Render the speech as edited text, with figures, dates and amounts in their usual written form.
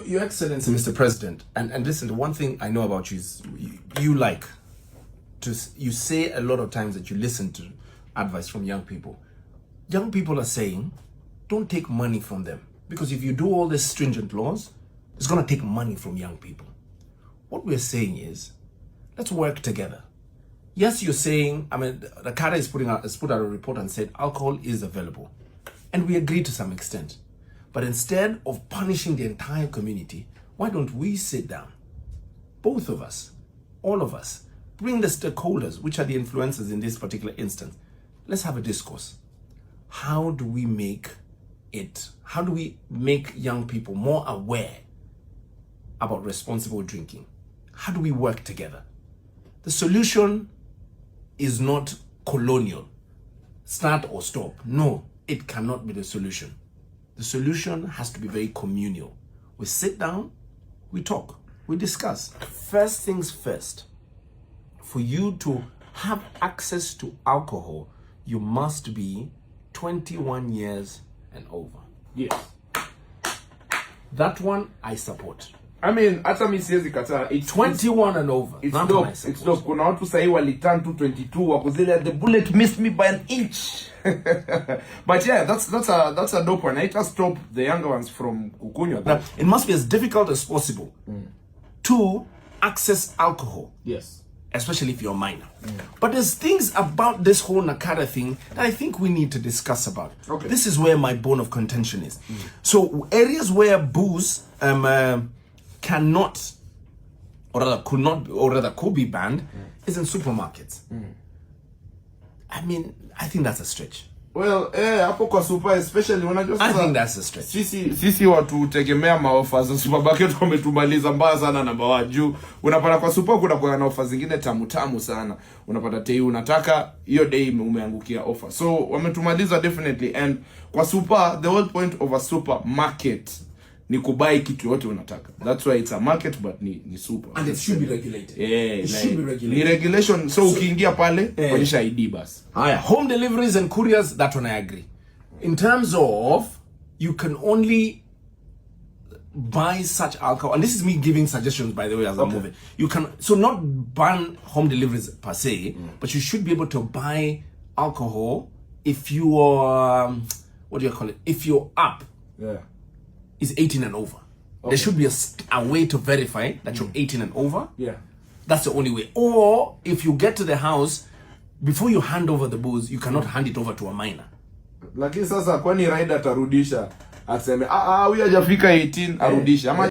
Your Excellency, Mr. President, and listen, the one thing I know about you is you say a lot of times that you listen to advice from young people. Young people are saying, don't take money from them, because if you do all these stringent laws, it's going to take money from young people. What we're saying is, let's work together. Yes, you're saying, NACADA has put out a report and said alcohol is available. And we agree to some extent. But instead of punishing the entire community, why don't we sit down? Both of us, all of us, bring the stakeholders, which are the influencers in this particular instance. Let's have a discourse. How do we make young people more aware about responsible drinking? How do we work together? The solution is not colonial, start or stop. No, it cannot be the solution. The solution has to be very communal. We sit down, we talk, we discuss. First things first, for you to have access to alcohol, you must be 21 years and over. Yes. That one I support. Hata mi siwezi kataa. It's 21 and over. It's dope. Kuna watu sahi waliturn to 22 wako zile the bullet missed me by an inch. But yeah, that's a dope one. It has stopped the younger ones from kukunywa. It must be as difficult as possible to access alcohol. Yes. Especially if you're a minor. But there's things about this whole NACADA thing that I think we need to discuss about. Okay. This is where my bone of contention is. So areas where booze cannot, or rather could not, or rather could be banned, is in supermarkets. I think that's a stretch. Well, hapo kwa super, especially when I think that's a stretch. Sisi watu tegemea maofa za supermarket wametumaliza mbaya sana namba wa juu. Unapata kwa super kuna kwa na ofa zingine tamu sana. Unapata tei unataka hiyo day umeangukia offer. So wametumaliza definitely, and kwa super the whole point of a supermarket ni kubai kitu yote unataka. That's why it's a market, but ni super. And it should be regulated. Yeah, it should be regulated. Ni regulation. So ukiingia pale, onyesha ID bas. Home deliveries and couriers, that one I agree. In terms of, you can only buy such alcohol, and this is me giving suggestions, by the way, as I'm moving. You can, so not ban home deliveries per se, but you should be able to buy alcohol if you are, what do you call it? If your app is 18 and over. There should be a way to verify that you're 18 and over. Yeah. That's the only way. Or if you get to the house, before you hand over the booze, you cannot hand it over to a minor. Lakini sasa kwani rider atarudisha aseme huyu hajafika 18 arudisha ama